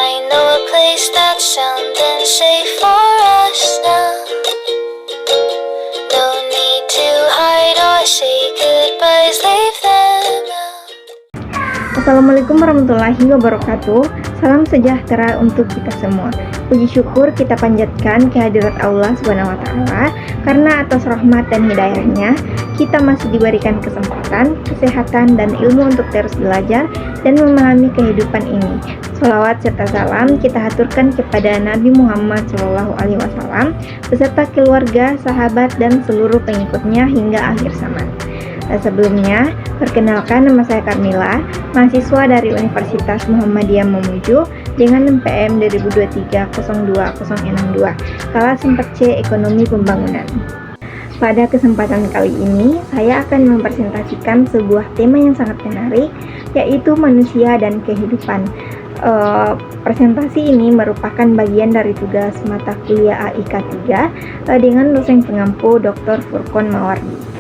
I know a place that's sound and safe for us now. No need to hide or say goodbyes, leave them out. Assalamualaikum warahmatullahi wabarakatuh. Salam sejahtera untuk kita semua. Puji syukur kita panjatkan kehadirat Allah SWT karena atas rahmat dan hidayahnya kita masih diberikan kesempatan, kesehatan, dan ilmu untuk terus belajar dan memahami kehidupan ini. Sholawat serta salam kita haturkan kepada Nabi Muhammad SAW beserta keluarga, sahabat, dan seluruh pengikutnya hingga akhir zaman. Sebelumnya, perkenalkan nama saya Karmila, mahasiswa dari Universitas Muhammadiyah Mamuju dengan NPM 2023-02062, kelas 4C Ekonomi Pembangunan. Pada kesempatan kali ini, saya akan mempresentasikan sebuah tema yang sangat menarik, yaitu manusia dan kehidupan. Presentasi ini merupakan bagian dari tugas mata kuliah AIK 3 dengan dosen pengampu Dr. Furqon Mawardi.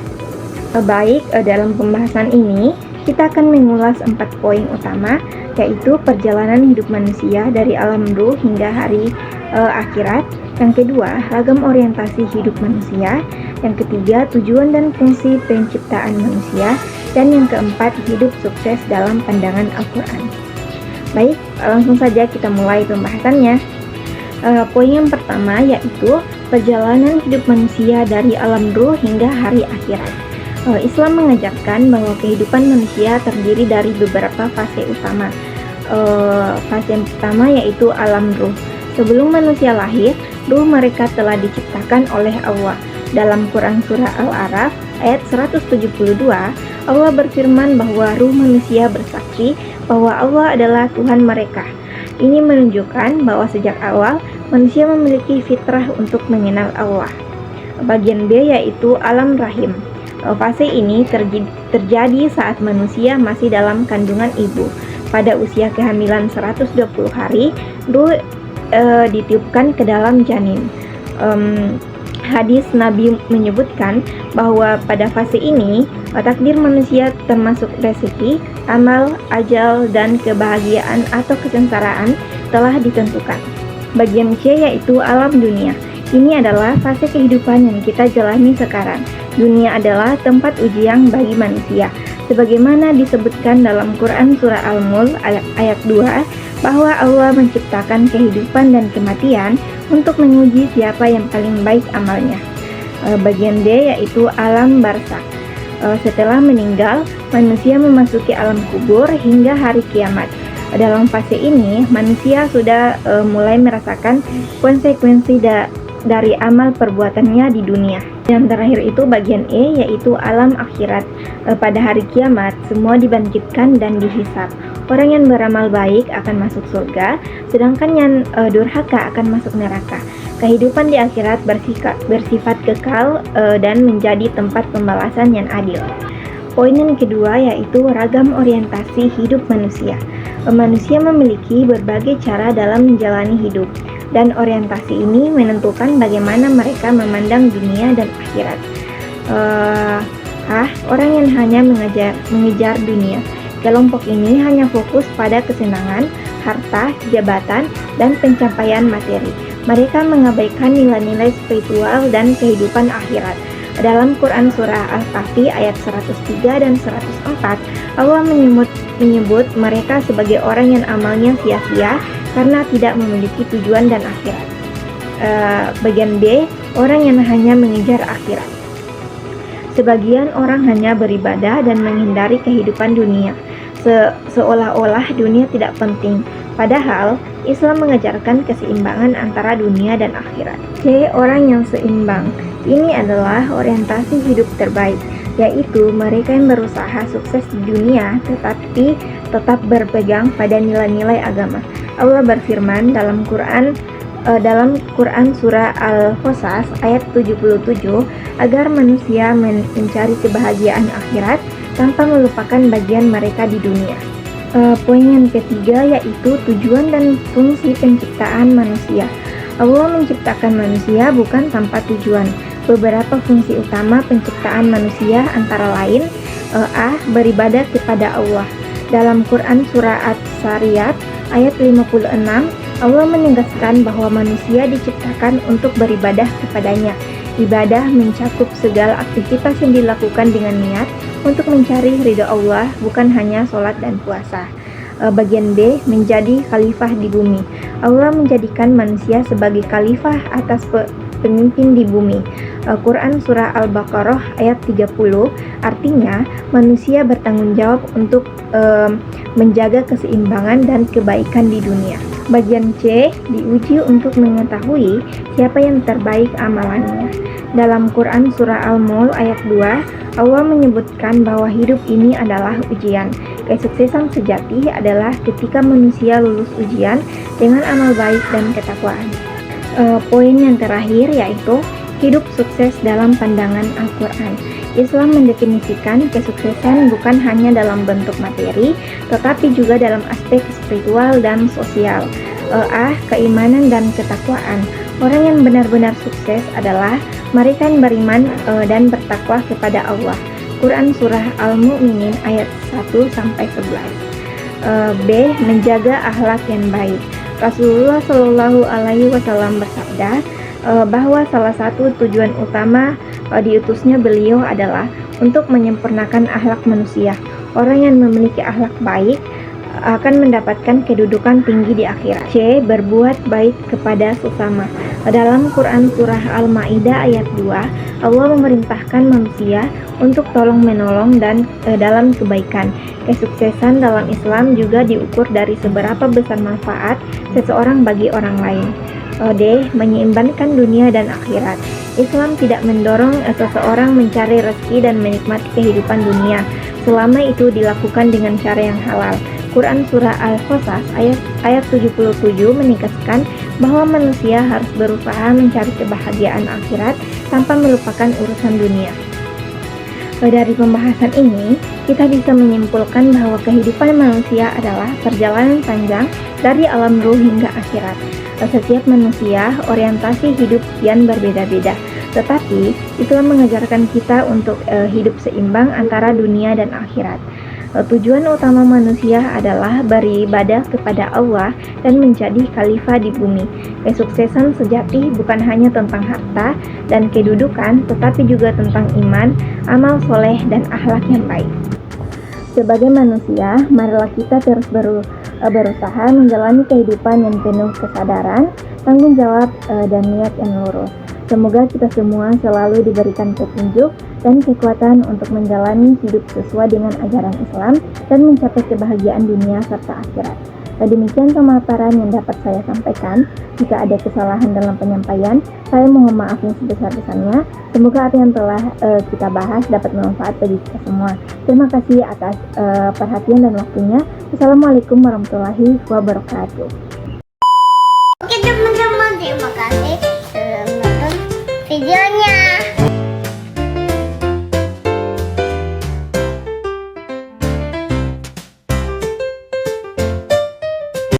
Baik, dalam pembahasan ini kita akan mengulas 4 poin utama, yaitu perjalanan hidup manusia dari alam ruh hingga hari akhirat. Yang kedua, ragam orientasi hidup manusia. Yang ketiga, tujuan dan fungsi penciptaan manusia. Dan yang keempat, hidup sukses dalam pandangan Al-Quran. Baik, langsung saja kita mulai pembahasannya. Poin yang pertama yaitu perjalanan hidup manusia dari alam ruh hingga hari akhirat. Islam mengajarkan bahwa kehidupan manusia terdiri dari beberapa fase utama. Fase yang pertama yaitu alam ruh. Sebelum manusia lahir, ruh mereka telah diciptakan oleh Allah. Dalam Quran Surah Al-A'raf ayat 172, Allah berfirman bahwa ruh manusia bersaksi bahwa Allah adalah Tuhan mereka. Ini menunjukkan bahwa sejak awal manusia memiliki fitrah untuk mengenal Allah. Bagian B yaitu alam rahim. Fase ini terjadi saat manusia masih dalam kandungan ibu. Pada usia kehamilan 120 hari, ruh ditiupkan ke dalam janin. Hadis Nabi menyebutkan bahwa pada fase ini takdir manusia termasuk rezeki, amal, ajal, dan kebahagiaan atau kesengsaraan telah ditentukan. Bagian C yaitu alam dunia. Ini adalah fase kehidupan yang kita jalani sekarang. Dunia adalah tempat ujian bagi manusia. Sebagaimana disebutkan dalam Quran Surah Al-Mulk ayat 2, bahwa Allah menciptakan kehidupan dan kematian untuk menguji siapa yang paling baik amalnya. Bagian D yaitu alam barzakh. Setelah meninggal, manusia memasuki alam kubur hingga hari kiamat. Dalam fase ini, manusia sudah mulai merasakan konsekuensi dari amal perbuatannya di dunia. Yang terakhir itu bagian E yaitu alam akhirat. Pada hari kiamat, semua dibangkitkan dan dihisab. Orang yang beramal baik akan masuk surga, sedangkan yang durhaka akan masuk neraka. Kehidupan di akhirat bersifat kekal dan menjadi tempat pembalasan yang adil. Poin yang kedua yaitu ragam orientasi hidup manusia. Manusia memiliki berbagai cara dalam menjalani hidup, dan orientasi ini menentukan bagaimana mereka memandang dunia dan akhirat. Orang yang hanya mengejar dunia. Kelompok ini hanya fokus pada kesenangan, harta, jabatan, dan pencapaian materi. Mereka mengabaikan nilai-nilai spiritual dan kehidupan akhirat. Dalam Quran Surah Al-Kahfi ayat 103 dan 104, Allah menyebut mereka sebagai orang yang amalnya sia-sia karena tidak memiliki tujuan dan akhirat. Bagian B, orang yang hanya mengejar akhirat. Sebagian orang hanya beribadah dan menghindari kehidupan dunia, seolah-olah dunia tidak penting. Padahal, Islam mengajarkan keseimbangan antara dunia dan akhirat. C. Orang yang seimbang. Ini adalah orientasi hidup terbaik, yaitu mereka yang berusaha sukses di dunia tetapi tetap berpegang pada nilai-nilai agama. Allah berfirman dalam Quran Surah Al-Qasas ayat 77 agar manusia mencari kebahagiaan akhirat tanpa melupakan bagian mereka di dunia. Poin yang ketiga yaitu tujuan dan fungsi penciptaan manusia. Allah menciptakan manusia bukan tanpa tujuan. Beberapa fungsi utama penciptaan manusia antara lain A. Beribadah kepada Allah. Dalam Quran Surah At-Sariyat ayat 56, Allah menegaskan bahwa manusia diciptakan untuk beribadah kepadanya. Ibadah mencakup segala aktivitas yang dilakukan dengan niat untuk mencari ridha Allah, bukan hanya sholat dan puasa. Bagian B, menjadi khalifah di bumi. Allah menjadikan manusia sebagai khalifah atas pemimpin di bumi. Quran Surah Al-Baqarah ayat 30, artinya manusia bertanggung jawab untuk menjaga keseimbangan dan kebaikan di dunia. Bagian C, diuji untuk mengetahui siapa yang terbaik amalannya. Dalam Quran Surah Al-Mulk ayat 2, Allah menyebutkan bahwa hidup ini adalah ujian. Kesuksesan sejati adalah ketika manusia lulus ujian dengan amal baik dan ketakwaan. Poin yang terakhir yaitu hidup sukses dalam pandangan Al-Quran. Islam mendefinisikan kesuksesan bukan hanya dalam bentuk materi, tetapi juga dalam aspek spiritual dan sosial. Keimanan dan ketakwaan. Orang yang benar-benar sukses adalah mereka yang beriman dan bertakwa kepada Allah. Quran Surah Al-Mu'minin ayat 1-11. B. Menjaga akhlak yang baik. Rasulullah Shallallahu Alaihi Wasallam bersabda bahwa salah satu tujuan utama diutusnya beliau adalah untuk menyempurnakan akhlak manusia. Orang yang memiliki akhlak baik akan mendapatkan kedudukan tinggi di akhirat. C. Berbuat baik kepada sesama. Dalam Quran Surah Al-Ma'idah ayat 2, Allah memerintahkan manusia untuk tolong menolong dan dalam kebaikan. Kesuksesan dalam Islam juga diukur dari seberapa besar manfaat seseorang bagi orang lain. D. Menyeimbangkan dunia dan akhirat. Islam tidak mendorong seseorang mencari rezeki dan menikmati kehidupan dunia selama itu dilakukan dengan cara yang halal. Quran Surah Al-Qasas ayat 77 menegaskan bahwa manusia harus berusaha mencari kebahagiaan akhirat tanpa melupakan urusan dunia. Dari pembahasan ini, kita bisa menyimpulkan bahwa kehidupan manusia adalah perjalanan panjang dari alam ruh hingga akhirat. Setiap manusia orientasi hidup yang berbeda-beda, tetapi Islam mengajarkan kita untuk hidup seimbang antara dunia dan akhirat. Tujuan utama manusia adalah beribadah kepada Allah dan menjadi khalifah di bumi. Kesuksesan sejati bukan hanya tentang harta dan kedudukan, tetapi juga tentang iman, amal soleh, dan akhlak yang baik. Sebagai manusia, marilah kita terus berusaha menjalani kehidupan yang penuh kesadaran, tanggung jawab, dan niat yang lurus. Semoga kita semua selalu diberikan petunjuk dan kekuatan untuk menjalani hidup sesuai dengan ajaran Islam dan mencapai kebahagiaan dunia serta akhirat. Demikian pemaparan yang dapat saya sampaikan. Jika ada kesalahan dalam penyampaian, saya mohon maaf yang sebesar-besarnya. Semoga apa yang telah kita bahas dapat bermanfaat bagi kita semua. Terima kasih atas perhatian dan waktunya. Assalamualaikum warahmatullahi wabarakatuh. Oke teman-teman, terima kasih sudah menonton videonya.